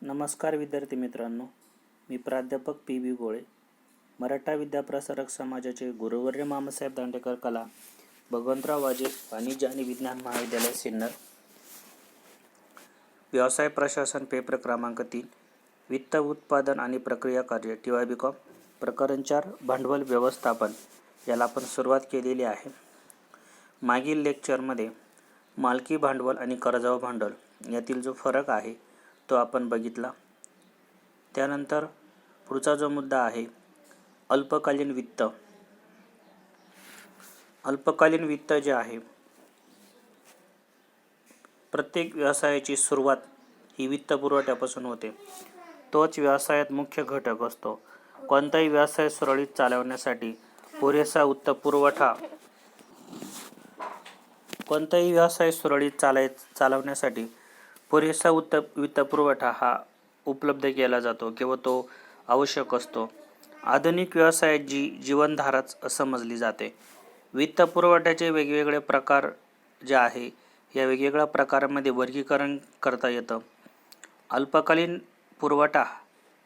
नमस्कार विद्यार्थी मित्रांनो, मी प्राध्यापक पी.बी. गोळे, मराठा विद्याप्रसारक समाजाचे गुरुवर्य मामासाहेब दांडेकर कला, भगवंतराव वाजे वाणिज्य आणि विज्ञान महाविद्यालय सिन्नर. व्यवसाय प्रशासन पेपर क्रमांक 3, वित्त उत्पादन आणि प्रक्रिया कार्य TYB.com, प्रकरण 4, भांडवल व्यवस्थापन याला आपण सुरुवात केलेली आहे. मागील लेक्चरमध्ये मालकी भांडवल आणि कर्जाऊ भांडवल यातील जो फरक आहे तो आपण बघितला. त्यानंतर पुढचा जो मुद्दा आहे अल्पकालीन वित्त. अल्पकालीन वित्त जे आहे, प्रत्येक व्यवसायाची सुरुवात ही वित्तपुरवठ्यापासून होते. तोच व्यवसायात मुख्य घटक असतो. कोणताही व्यवसाय सुरळीत चालवण्यासाठी पुरेसा वित्तपुरवठा चालवण्यासाठी पुरेसा वित्तपुरवठा हा उपलब्ध केला जातो किंवा तो आवश्यक असतो. आधुनिक व्यवसायात जी जीवनधाराच समजली जाते. वित्तपुरवठ्याचे वेगवेगळे प्रकार जे आहे, या वेगवेगळ्या प्रकारांमध्ये वर्गीकरण करता येतं. अल्पकालीन पुरवठा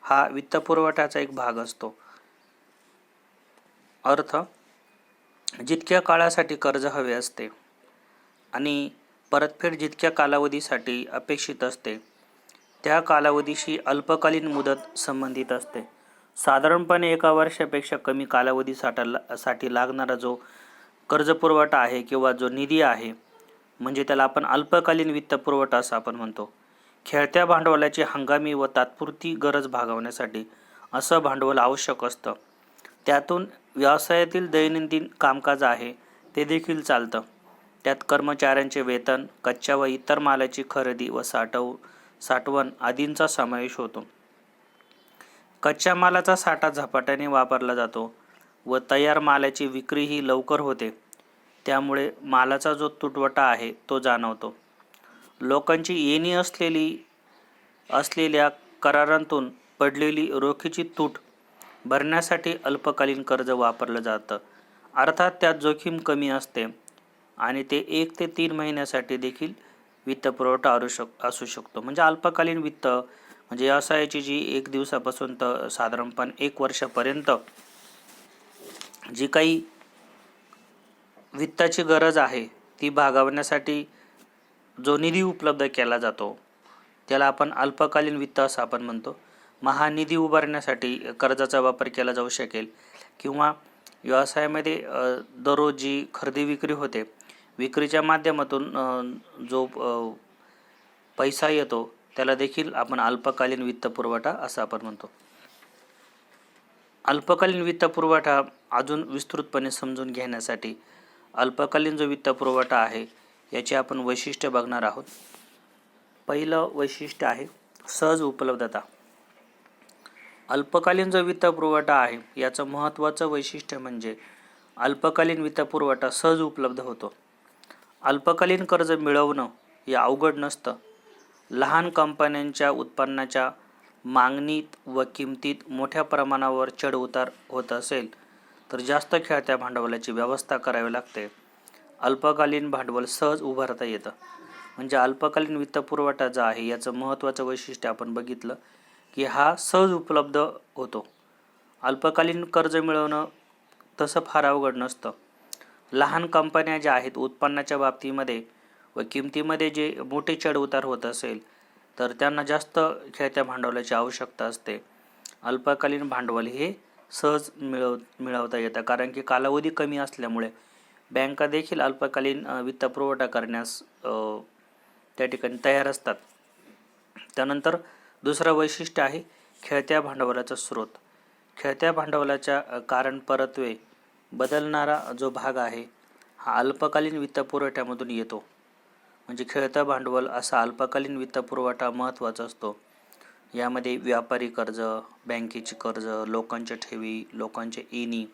हा वित्तपुरवठ्याचा एक भाग असतो. अर्थ, जितक्या काळासाठी कर्ज हवे असते आणि परतफेड जितक्या कालावधीसाठी अपेक्षित असते त्या कालावधीशी अल्पकालीन मुदत संबंधित असते. साधारणपणे 1 वर्षापेक्षा कमी कालावधीसाठी लागणारा जो कर्जपुरवठा आहे किंवा जो निधी आहे, म्हणजे त्याला आपण अल्पकालीन वित्तपुरवठा असं आपण म्हणतो. खेळत्या भांडवलाची हंगामी व तात्पुरती गरज भागवण्यासाठी असं भांडवल आवश्यक असतं. त्यातून व्यवसायातील दैनंदिन कामकाज आहे ते देखील चालतं. त्यात कर्मचाऱ्यांचे वेतन, कच्च्या व इतर मालाची खरेदी व साठवण आदींचा समावेश होतो. कच्च्या मालाचा साठा झपाट्याने वापरला जातो व तयार मालाची विक्रीही लवकर होते. त्यामुळे मालाचा जो तुटवडा आहे तो जाणवतो. लोकांची येणी असलेल्या करारांतून पडलेली रोखीची तूट भरण्यासाठी अल्पकालीन कर्ज वापरलं जातं. अर्थात त्यात जोखीम कमी असते आणि ते 1 ते 3 महिन्यासाठी देखील वित्तपुरवठा असू शकतो. म्हणजे अल्पकालीन वित्त म्हणजे व्यवसायाची जी 1 दिवसापासून तर साधारणपणे 1 वर्षापर्यंत जी काही वित्ताची गरज आहे ती भागवण्यासाठी जो निधी उपलब्ध केला जातो त्याला आपण अल्पकालीन वित्त असं आपण म्हणतो. मग हा निधी उभारण्यासाठी कर्जाचा वापर केला जाऊ शकेल किंवा व्यवसायामध्ये दररोज जी खरेदी विक्री होते, विक्रीच्या माध्यमातून जो पैसा येतो त्याला देखील आपण अल्पकालीन वित्तपुरवठा असं आपण म्हणतो. अल्पकालीन वित्तपुरवठा अजून विस्तृतपणे समजून घेण्यासाठी अल्पकालीन जो वित्तपुरवठा आहे याची आपण वैशिष्ट्य बघणार आहोत. पहिलं वैशिष्ट्य आहे सहज उपलब्धता. अल्पकालीन जो वित्तपुरवठा आहे याचं महत्त्वाचं वैशिष्ट्य म्हणजे अल्पकालीन वित्तपुरवठा सहज उपलब्ध होतो. अल्पकालीन कर्ज मिळवणं हे अवघड नसतं. लहान कंपन्यांच्या उत्पन्नाच्या मागणीत व किमतीत मोठ्या प्रमाणावर चढउतार होत असेल तर जास्त खेळत्या भांडवलाची व्यवस्था करावी लागते. अल्पकालीन भांडवल सहज उभारता येतं. म्हणजे अल्पकालीन वित्तपुरवठा जो आहे याचं महत्त्वाचं वैशिष्ट्य आपण बघितलं की हा सहज उपलब्ध होतो. अल्पकालीन कर्ज मिळवणं तसं फार अवघड नसतं. लहान कंपन्या ज्या आहेत उत्पन्नाच्या बाबतीमध्ये व किमतीमध्ये जे मोठे चढउतार होत असेल तर त्यांना जास्त खेळत्या भांडवलाची आवश्यकता असते. अल्पकालीन भांडवल हे सहज मिळवता येतं कारण की कालावधी कमी असल्यामुळे बँका देखील अल्पकालीन वित्तपुरवठा करण्यास त्या ठिकाणी तयार असतात. त्यानंतर दुसरं वैशिष्ट्य आहे खेळत्या भांडवलाचा स्रोत. खेळत्या भांडवलाच्या कारण परत्वे बदलणारा जो भाग आहे हा अल्पकालीन वित्तपुरवठ्यामधून येतो. म्हणजे खेळतं भांडवल असा अल्पकालीन वित्तपुरवठा महत्त्वाचा असतो. यामध्ये व्यापारी कर्ज, बँकेची कर्ज, लोकांच्या ठेवी, लोकांच्या येणी,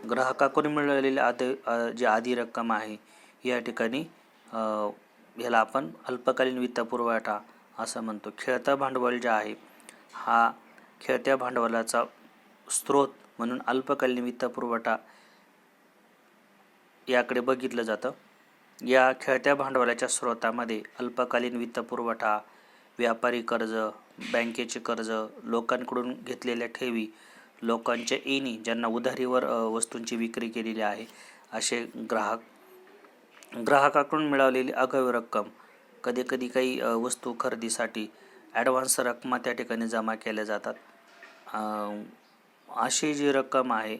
ग्राहकाकडून मिळालेली जी आधी रक्कम आहे या ठिकाणी ह्याला आपण अल्पकालीन वित्तपुरवठा असं म्हणतो. खेळतं भांडवल जे आहे हा खेळत्या भांडवलाचा स्रोत म्हणून अल्पकालीन वित्तपुरवठा याकडे बघितलं जातं. या खेळत्या भांडवलाच्या स्रोतामध्ये अल्पकालीन वित्तपुरवठा, व्यापारी कर्ज, बँकेचे कर्ज, लोकांकडून घेतलेल्या ठेवी, लोकांच्या येणी ज्यांना उधारीवर वस्तूंची विक्री केलेली आहे असे ग्राहकाकडून मिळवलेली आगाऊ रक्कम, कधीकधी काही वस्तू खरेदीसाठी ॲडव्हान्स रकमा त्या ठिकाणी जमा केल्या जातात. अशी जी रक्कम आहे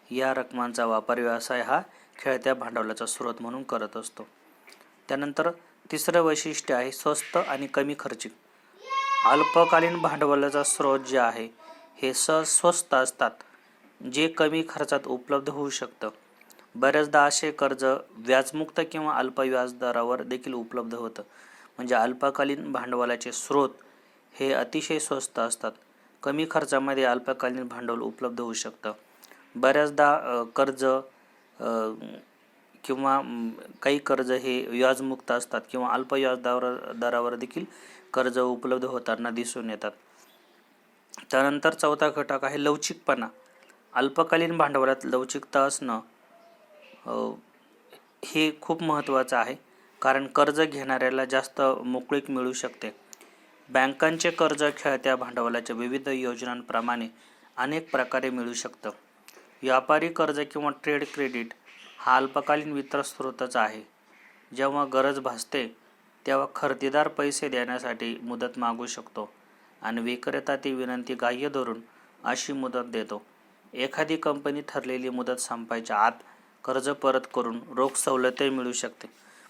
या रकमांचा वापर व्यवसाय हा खेळत्या भांडवलाचा स्रोत म्हणून करत असतो. त्यानंतर तिसरं वैशिष्ट्य आहे स्वस्त आणि कमी खर्चिक. अल्पकालीन भांडवलाचा स्रोत जे आहे हे स्वस्त असतात, जे कमी खर्चात उपलब्ध होऊ शकतं. बऱ्याचदा असे कर्ज व्याजमुक्त किंवा अल्प व्याजदरावर देखील उपलब्ध होतं. म्हणजे अल्पकालीन भांडवलाचे स्रोत हे अतिशय स्वस्त असतात. कमी खर्चामध्ये अल्पकालीन भांडवल उपलब्ध होऊ शकतं. बऱ्याचदा कर्ज किंवा काही कर्ज हे व्याजमुक्त असतात किंवा अल्प दरावर देखील कर्ज उपलब्ध होताना दिसून येतात. त्यानंतर चौथा घटक आहे लवचिकपणा. अल्पकालीन भांडवलात लवचिकता असणं हे खूप महत्त्वाचं आहे, कारण कर्ज घेणाऱ्याला जास्त मोकळीक मिळू शकते. बँकांचे कर्ज खेळत्या भांडवलाच्या विविध योजनांप्रमाणे अनेक प्रकारे मिळू शकतं. व्यापारी कर्ज किंवा ट्रेड क्रेडिट हा अल्पकालीन वित्तस्रोतच आहे. जेव्हा गरज भासते तेव्हा खरेदीदार पैसे देण्यासाठी मुदत मागू शकतो आणि विक्रेता ती विनंती ग्राह्य धरून अशी मुदत देतो. एखादी कंपनी ठरलेली मुदत संपायच्या आत कर्ज परत करून रोख सवलतही मिळू शकते.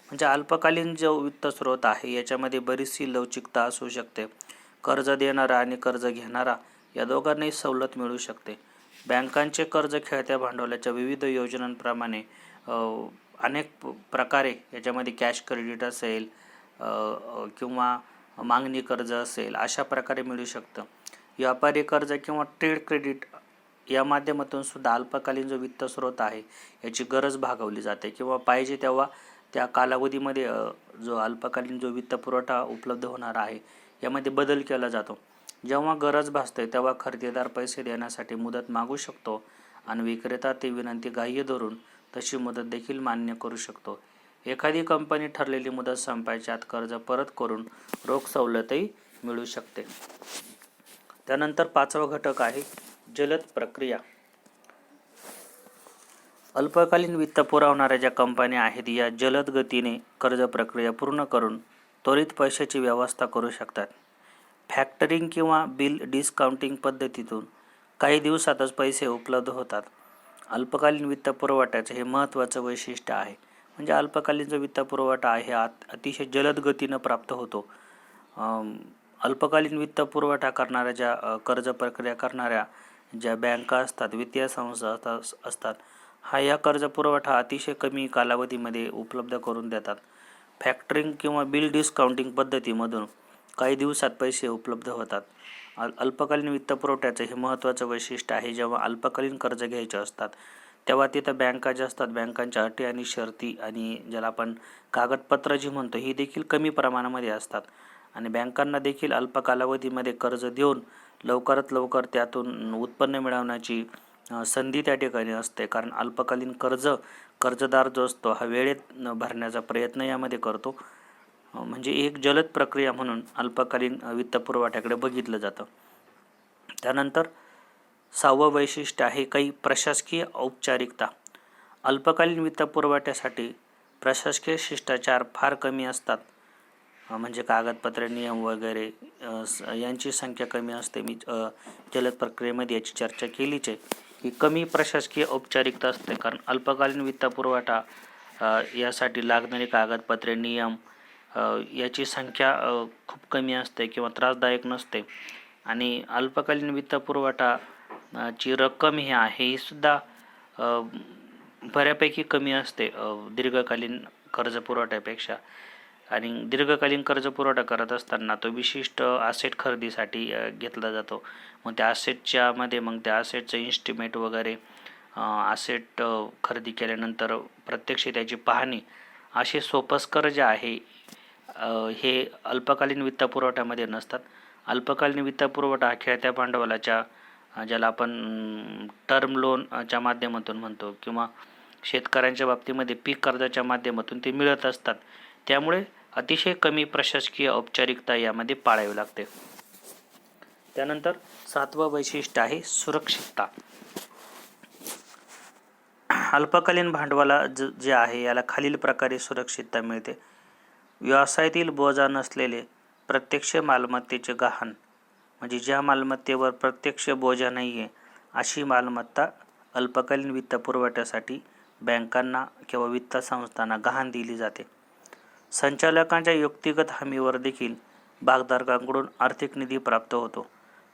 म्हणजे अल्पकालीन जो वित्तस्रोत आहे याच्यामध्ये बरीचशी लवचिकता असू शकते. कर्ज देणारा आणि कर्ज घेणारा या दोघांनाही सवलत मिळू शकते. बँकांचे कर्ज खेळत्या भांडवलाच्या विविध योजनांप्रमाणे अनेक प्रकारे याच्यामध्ये कॅश क्रेडिट असेल किंवा मागणी कर्ज असेल अशा प्रकारे मिळू शकतं. व्यापारी कर्ज किंवा ट्रेड क्रेडिट या माध्यमातून सुद्धा अल्पकालीन जो वित्तस्रोत आहे याची गरज भागवली जाते किंवा पाहिजे तेव्हा त्या कालावधीमध्ये जो अल्पकालीन जो वित्तपुरवठा उपलब्ध होणार आहे यामध्ये बदल केला जातो. जेव्हा गरज भासते तेव्हा खरेदीदार पैसे देण्यासाठी मुदत मागू शकतो आणि विक्रेता ती विनंती ग्राह्य धरून तशी मुदत देखील मान्य करू शकतो. एखादी कंपनी ठरलेली मुदत संपायच्या आत कर्ज परत करून रोख सवलतही मिळू शकते. त्यानंतर पाचवा घटक आहे जलद प्रक्रिया. अल्पकालीन वित्त पुरवणाऱ्या ज्या कंपन्या आहेत या जलद गतीने कर्ज प्रक्रिया पूर्ण करून त्वरित पैशाची व्यवस्था करू शकतात. फॅक्टरिंग किंवा बिल डिस्काउंटिंग पद्धतीतून काही दिवसातच पैसे उपलब्ध होतात. अल्पकालीन वित्तपुरवठ्याचे हे महत्त्वाचं वैशिष्ट्य आहे. म्हणजे अल्पकालीन जो वित्तपुरवठा आहे हा अतिशय जलद गतीनं प्राप्त होतो. अल्पकालीन वित्तपुरवठा करणाऱ्या ज्या कर्ज प्रक्रिया करणाऱ्या ज्या बँका असतात, वित्तीय संस्था असतात, हा या कर्ज पुरवठा अतिशय कमी कालावधीमध्ये उपलब्ध करून देतात. फॅक्टरिंग किंवा बिल डिस्काउंटिंग पद्धतीमधून काही दिवसात पैसे उपलब्ध होतात. अल्पकालीन वित्तपुरवठ्याचं हे महत्त्वाचं वैशिष्ट्य आहे. जेव्हा अल्पकालीन कर्ज घ्यायचे असतात तेव्हा तिथं बँका ज्या असतात बँकांच्या अटी आणि शर्ती आणि ज्याला आपण कागदपत्र जी म्हणतो ही देखील कमी प्रमाणामध्ये असतात आणि बँकांना देखील अल्प कालावधीमध्ये कर्ज देऊन लवकरात लवकर त्यातून उत्पन्न मिळवण्याची संधी त्या ठिकाणी असते. कारण अल्पकालीन कर्जदार जो असतो हा वेळेत भरण्याचा प्रयत्न यामध्ये करतो. म्हणजे एक जलद प्रक्रिया म्हणून अल्पकालीन वित्तपुरवठ्याकडे बघितलं जातं. त्यानंतर सहावं वैशिष्ट्य आहे काही प्रशासकीय औपचारिकता. अल्पकालीन वित्तपुरवठ्यासाठी प्रशासकीय शिष्टाचार फार कमी असतात. म्हणजे कागदपत्रे, नियम वगैरे यांची संख्या कमी असते. मी जलद प्रक्रियेमध्ये याची चर्चा केलीच आहे की कमी प्रशासकीय औपचारिकता असते. कारण अल्पकालीन वित्तपुरवठा यासाठी लागणारी कागदपत्रे, नियम याची संख्या खूप कमी असते किंवा त्रासदायक नसते. आणि अल्पकालीन वित्तपुरवठा ची रक्कम ही आहे ही सुद्धा बऱ्यापैकी कमी असते दीर्घकालीन कर्ज पुरवठ्यापेक्षा. आणि दीर्घकालीन कर्ज पुरवठा करत असताना तो विशिष्ट ॲसेट खरेदीसाठी घेतला जातो. मग त्या ॲसेटच्या मध्ये मग त्या ॲसेटचं इन्स्टिमेट वगैरे ॲसेट खरेदी केल्यानंतर प्रत्यक्ष त्याची पाहणी असे सोपस्कर जे आहे हे अल्पकालीन वित्तपुरवठ्यामध्ये नसतात. अल्पकालीन वित्तपुरवठा खेळत्या भांडवलाच्या ज्याला आपण टर्म लोनच्या माध्यमातून म्हणतो किंवा शेतकऱ्यांच्या बाबतीमध्ये पीक कर्जाच्या माध्यमातून ते मिळत असतात. त्यामुळे अतिशय कमी प्रशासकीय औपचारिकता यामध्ये पाळावी लागते. त्यानंतर 7वं वैशिष्ट्य आहे सुरक्षितता. अल्पकालीन भांडवला जे आहे याला खालील प्रकारे सुरक्षितता मिळते. व्यवसायातील बोजा नसलेले प्रत्यक्ष मालमत्तेचे गहाण, म्हणजे ज्या मालमत्तेवर प्रत्यक्ष बोजा नाही आहे अशी मालमत्ता अल्पकालीन वित्तपुरवठ्यासाठी बँकांना किंवा वित्त संस्थांना गहाण दिली जाते. संचालकांच्या व्यक्तिगत हमीवर देखील भागधारकांकडून आर्थिक निधी प्राप्त होतो.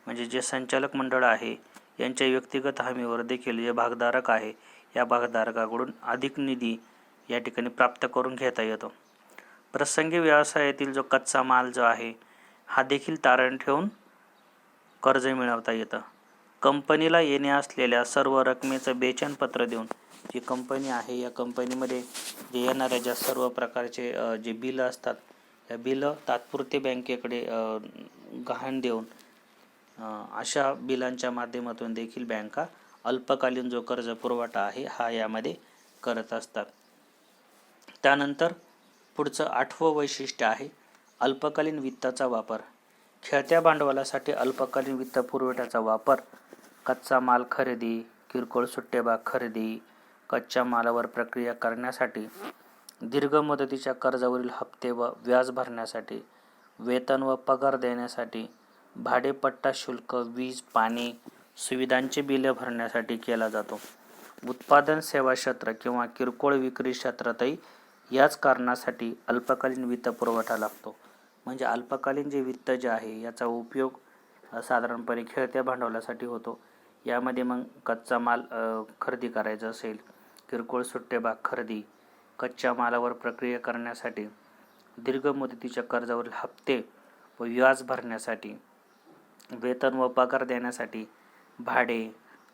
म्हणजे जे संचालक मंडळ आहे यांच्या व्यक्तिगत हमीवर देखील जे भागधारक आहे या भागधारकाकडून अधिक निधी या ठिकाणी प्राप्त करून घेता येतो. प्रसंगी व्यवसायातील जो कच्चा माल जो आहे हा देखील तारण ठेवून कर्ज मिळवता येतं. कंपनीला येणे असलेल्या सर्व रकमेचं बेचनपत्र देऊन जी कंपनी आहे या कंपनीमध्ये जे येणाऱ्या ज्या सर्व प्रकारचे जे बिलं असतात या बिलं तात्पुरते बँकेकडे गहाण देऊन अशा बिलांच्या माध्यमातून देखील बँका अल्पकालीन जो कर्ज पुरवठा आहे हा यामध्ये करत असतात. त्यानंतर पुढचं 8वं वैशिष्ट्य आहे अल्पकालीन वित्ताचा वापर. खेळत्या भांडवलासाठी अल्पकालीन वित्त पुरवठ्याचा वापर कच्चा माल खरेदी, किरकोळ सुट्टेभाग खरेदी, कच्च्या मालावर प्रक्रिया करण्यासाठी, दीर्घ मुदतीच्या कर्जावरील हप्ते व व्याज भरण्यासाठी, वेतन व पगार देण्यासाठी, भाडेपट्टा शुल्क, वीज, पाणी, सुविधांचे बिले भरण्यासाठी केला जातो. उत्पादन सेवा क्षेत्र किंवा किरकोळ विक्री क्षेत्रातही याच कारणासाठी अल्पकालीन वित्त पुरवठा लागतो. म्हणजे अल्पकालीन जे वित्त जे आहे याचा उपयोग साधारणपणे खेळत्या भांडवलासाठी होतो. यामध्ये मग कच्चा माल खरेदी करायचा असेल, किरकोळ सुट्टेभाग खरेदी, कच्च्या मालावर प्रक्रिया करण्यासाठी, दीर्घ मुदतीच्या कर्जावरील हप्ते व व्याज भरण्यासाठी, वेतन व पगार देण्यासाठी,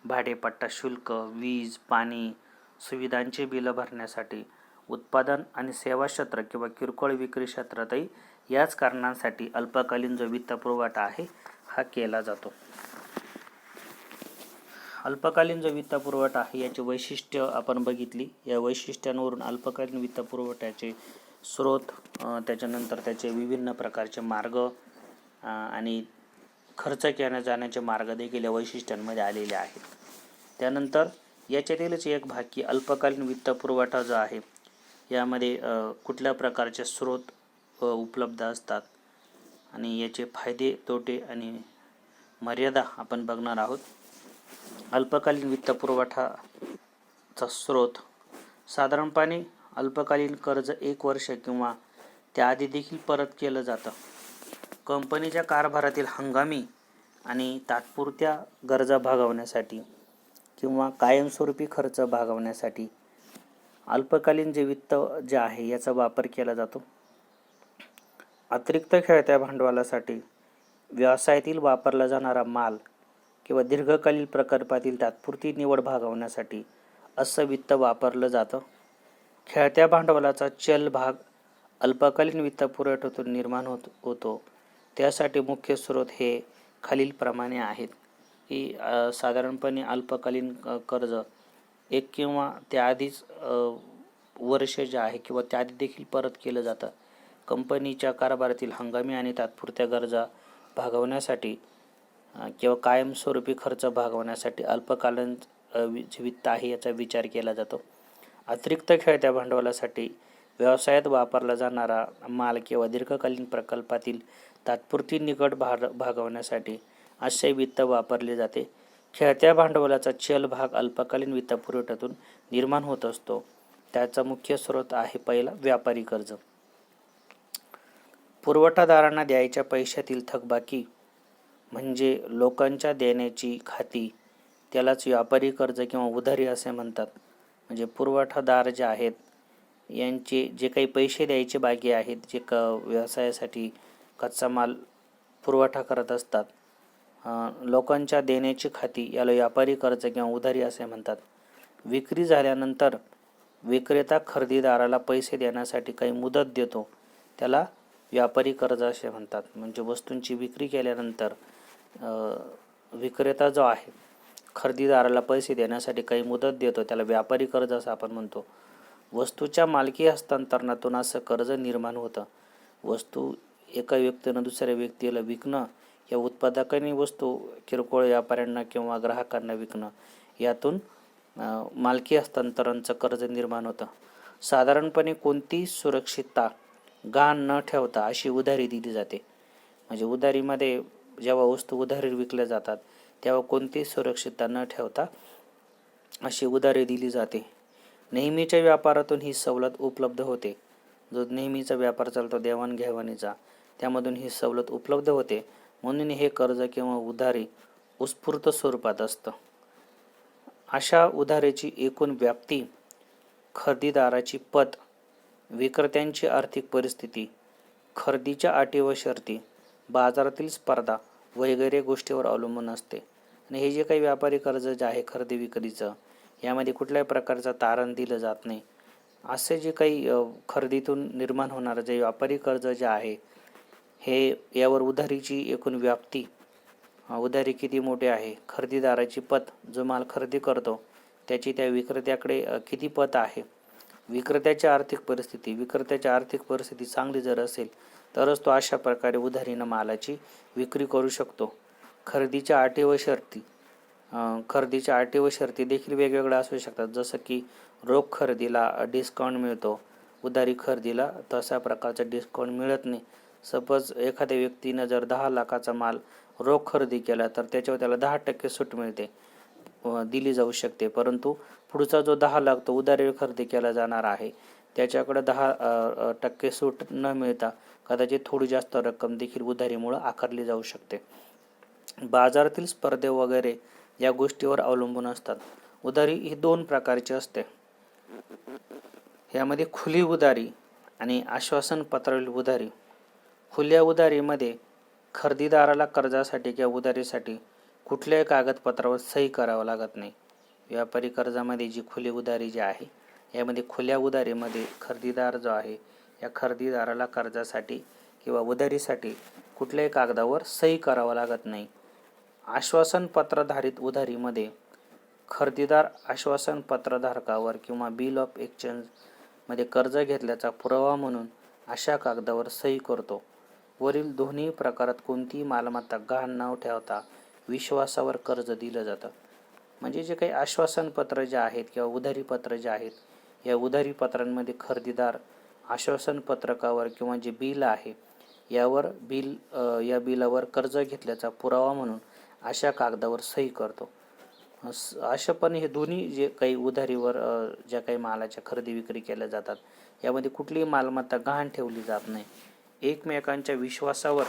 भाडेपट्टा शुल्क, वीज, पाणी, सुविधांचे बिलं भरण्यासाठी, उत्पादन आणि सेवा क्षेत्र किंवा किरकोळ विक्री क्षेत्रातही याच कारणांसाठी अल्पकालीन जो वित्तपुरवठा आहे हा केला जातो. अल्पकालीन जो वित्तपुरवठा आहे याची वैशिष्ट्य आपण बघितली. या वैशिष्ट्यांवरून अल्पकालीन वित्तपुरवठ्याचे स्रोत, त्याच्यानंतर त्याचे विभिन्न प्रकारचे मार्ग आणि खर्च केल्या जाण्याचे मार्ग देखील या वैशिष्ट्यांमध्ये आलेले आहेत. त्यानंतर याच्यातीलच एक भाग की अल्पकालीन वित्तपुरवठा जो आहे यामध्ये कुठल्या प्रकारचे स्रोत उपलब्ध असतात आणि याचे फायदे, तोटे आणि मर्यादा आपण बघणार आहोत. अल्पकालीन वित्तपुरवठाचा स्रोत साधारणपणे अल्पकालीन कर्ज 1 वर्ष किंवा त्याआधी देखील परत केलं जातं. कंपनीच्या कारभारातील हंगामी आणि तात्पुरत्या गरजा भागवण्यासाठी किंवा कायमस्वरूपी खर्च भागवण्यासाठी अल्पकालीन जे वित्त जे आहे याचा वापर केला जातो. अतिरिक्त खेळत्या भांडवलासाठी व्यवसायातील वापरला जाणारा माल किंवा दीर्घकालीन प्रकल्पातील तात्पुरती निवड भागवण्यासाठी असं वित्त वापरलं जातं. खेळत्या भांडवलाचा चल भाग अल्पकालीन वित्तपुरवठ्यातून निर्माण होतो. त्यासाठी मुख्य स्रोत हे खालीलप्रमाणे आहेत की साधारणपणे अल्पकालीन कर्ज 1 किंवा त्याआधीच वर्ष जे आहे किंवा त्याआधी देखील परत केलं जातं. कंपनीच्या कारभारातील हंगामी आणि तात्पुरत्या गरजा भागवण्यासाठी किंवा कायमस्वरूपी खर्च भागवण्यासाठी अल्पकालीन जे वित्त आहे याचा विचार केला जातो. अतिरिक्त खेळत्या भांडवलासाठी व्यवसायात वापरला जाणारा माल किंवा दीर्घकालीन प्रकल्पातील तात्पुरती निकड भागवण्यासाठी असे वित्त वापरले जाते. खेळत्या भांडवलाचा चल भाग अल्पकालीन वित्तपुरवठ्यातून निर्माण होत असतो. त्याचा मुख्य स्रोत आहे पहिला व्यापारी कर्ज. पुरवठादारांना द्यायच्या पैशातील थकबाकी म्हणजे लोकांच्या देण्याची खाती, त्यालाच व्यापारी कर्ज किंवा उधारी असे म्हणतात. म्हणजे पुरवठादार जे आहेत यांचे जे काही पैसे द्यायचे बाकी आहेत, जे व्यवसायासाठी कच्चा माल पुरवठा करत असतात, लोकांच्या देण्याची खाती याला व्यापारी कर्ज किंवा उधारी असे म्हणतात. विक्री झाल्यानंतर विक्रेता खरेदीदाराला पैसे देण्यासाठी काही मुदत देतो, त्याला व्यापारी कर्ज असे म्हणतात. म्हणजे वस्तूंची विक्री केल्यानंतर विक्रेता जो आहे खरेदीदाराला पैसे देण्यासाठी काही मुदत देतो, त्याला व्यापारी कर्ज असं आपण म्हणतो. वस्तूच्या मालकी हस्तांतरणातून असं कर्ज निर्माण होतं. वस्तू एका व्यक्तीनं दुसऱ्या व्यक्तीला विकणं या उत्पादकांनी वस्तू किरकोळ व्यापाऱ्यांना किंवा ग्राहकांना विकणं यातून मालकी हस्तांतरणचं कर्ज निर्माण होतं. साधारणपणे कोणतीही सुरक्षितता गहाण न ठेवता अशी उधारी दिली जाते. म्हणजे उधारीमध्ये जेव्हा वस्तू उधारीवर विकल्या जातात तेव्हा कोणतीही सुरक्षितता न ठेवता अशी उधारी दिली जाते. नेहमीच्या व्यापारातून ही सवलत उपलब्ध होते. जो नेहमीचा व्यापार चालतो देवाणघेवाणीचा त्यामधून ही सवलत उपलब्ध होते. म्हणून हे कर्ज किंवा उधारी उत्स्फूर्त स्वरूपात असतं. अशा उधारीची एकूण व्याप्ती, खरेदीदाराची पत, विक्रेत्यांची आर्थिक परिस्थिती, खरेदीच्या अटी व शर्ती, बाजारातील स्पर्धा वगैरे गोष्टीवर अवलंबून असते. आणि हे जे काही व्यापारी कर्ज जे आहे खरेदी विक्रीचं यामध्ये कुठल्याही प्रकारचं तारण दिलं जात नाही. असे जे काही खरेदीतून निर्माण होणारं जे व्यापारी कर्ज जे आहे हे यावर उधारीची एकूण व्याप्ती, उधारी किती मोठी आहे, खरेदीदाराची पत, जो माल खरेदी करतो त्याची त्या विक्रेत्याकडे किती पत आहे, विक्रेत्याची आर्थिक परिस्थिती चांगली जर असेल तरच तो अशा प्रकारे उधारीनं मालाची विक्री करू शकतो. खरेदीच्या अटी व शर्ती देखील वेगवेगळ्या असू शकतात. जसं की रोख खरेदीला डिस्काउंट मिळतो, उधारी खरेदीला तशा प्रकारचा डिस्काउंट मिळत नाही. सपोज एखाद्या व्यक्तीनं जर 10 लाखाचा माल रोख खरेदी केला तर त्याच्यावर त्याला 10% सूट मिळते, दिली जाऊ शकते. परंतु पुढचा जो 10 लाख तो उधारीवर खरेदी केला जाणार आहे त्याच्याकडे 10% सूट न मिळता कदाचित थोडी जास्त रक्कम देखील उधारीमुळे आकारली जाऊ शकते. बाजारातील स्पर्धे वगैरे या गोष्टीवर अवलंबून असतात. उधारी ही 2 प्रकारची असते. यामध्ये खुली उधारी आणि आश्वासन पत्रावरील उधारी. खुल्या उधारीमध्ये खरेदीदाराला कर्जासाठी किंवा उधारीसाठी कुठल्याही कागदपत्रावर सही करावं लागत नाही. व्यापारी कर्जामध्ये जी खुली उधारी जी आहे यामध्ये खुल्या उधारीमध्ये खरेदीदार जो आहे या खरेदीदाराला कर्जासाठी किंवा उधारीसाठी कुठल्याही कागदावर सही करावं लागत नाही. आश्वासन पत्रधारित उधारीमध्ये खरेदीदार आश्वासन पत्रधारकावर किंवा बिल ऑफ एक्सचेंज मध्ये कर्ज घेतल्याचा पुरावा म्हणून अशा कागदावर सही करतो. वरील दोन्ही प्रकारात कोणतीही मालमत्ता गहाण न ठेवता विश्वासावर कर्ज दिलं जातं. म्हणजे जे काही आश्वासनपत्र जे आहेत किंवा उधारीपत्र जे आहेत या उधारीपत्रांमध्ये खरेदीदार आश्वासन पत्रकावर किंवा जे बिल आहे यावर या बिलावर कर्ज घेतल्याचा पुरावा म्हणून अशा कागदावर सही करतो. अशापणे हे दोन्ही जे काही उधारीवर ज्या काही मालाच्या खरेदी विक्री केल्या जातात यामध्ये कुठलीही मालमत्ता गहाण ठेवली जात नाही. एकमेकांच्या विश्वासावर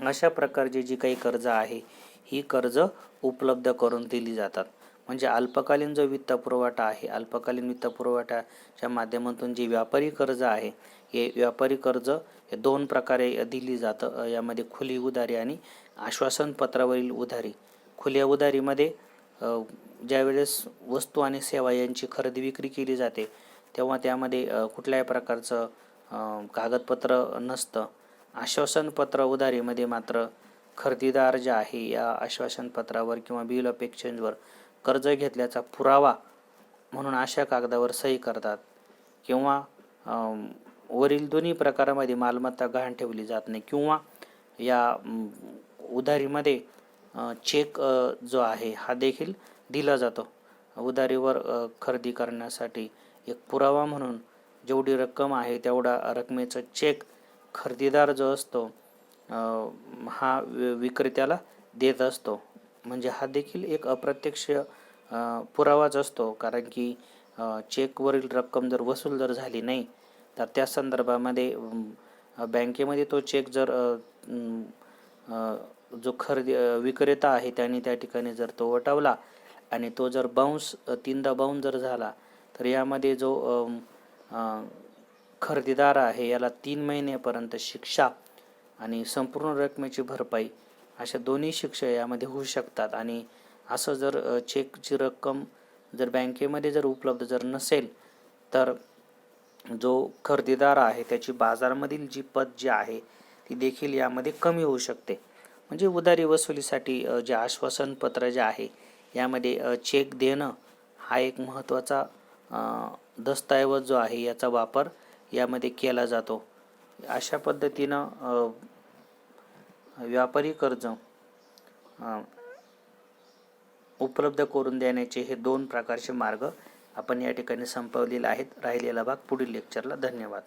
अशा प्रकारची जी काही कर्ज आहे ही कर्ज उपलब्ध करून दिली जातात. म्हणजे अल्पकालीन जो वित्तपुरवठा आहे, अल्पकालीन वित्तपुरवठ्याच्या माध्यमातून जे व्यापारी कर्ज आहे हे व्यापारी कर्ज हे 2 प्रकारे दिली जातं. यामध्ये खुली उधारी आणि आश्वासन पत्रावरील उधारी. खुल्या उधारीमध्ये ज्यावेळेस वस्तू आणि सेवा यांची खरेदी विक्री केली जाते तेव्हा त्यामध्ये कुठल्याही प्रकारचं कागदपत्र नसतं. आश्वासनपत्र उधारीमध्ये मात्र खरेदीदार जे आहे या आश्वासनपत्रावर किंवा बिल ऑफ एक्सचेंजवर कर्ज घेतल्याचा पुरावा म्हणून अशा कागदावर सही करतात. किंवा वरील दोन्ही प्रकारामध्ये मालमत्ता गहाण ठेवली जात नाही. किंवा या उधारीमध्ये चेक जो आहे हा देखील दिला जातो. उधारीवर खरेदी करण्यासाठी एक पुरावा म्हणून जेवढी रक्कम आहे तेवढा रकमेचा चेक खरेदीदार जो असतो हा विक्रेत्याला देत असतो. म्हणजे हा देखील एक अप्रत्यक्ष पुरावाच असतो. कारण की चेकवरील रक्कम जर वसूल जर झाली नाही तर त्या संदर्भामध्ये बँकेमध्ये तो चेक जर जो विक्रेता आहे त्याने त्या ठिकाणी जर तो वटवला आणि तो जर तीनदा बाउन्स जर झाला तर यामध्ये जो खरेदीदार आहे याला 3 महिन्यापर्यंत शिक्षा आणि संपूर्ण रकमेची भरपाई अशा दोन्ही शिक्षा यामध्ये होऊ शकतात. आणि असं जर चेकची रक्कम जर बँकेमध्ये जर उपलब्ध जर नसेल तर जो खरेदीदार आहे त्याची बाजारामधील जी पत जी आहे ती देखील यामध्ये कमी होऊ शकते. म्हणजे उधारी वसुलीसाठी जे आश्वासन पत्र जे आहे यामध्ये चेक देणं हा एक महत्त्वाचा दस्तऐवज जो आहे याचा वापर यामध्ये केला जातो. अशा पद्धतीनं व्यापारी कर्ज उपलब्ध करून देण्याचे हे 2 प्रकारचे मार्ग आपण या ठिकाणी संपवलेले आहेत. राहिलेला भाग पुढील लेक्चरला. धन्यवाद.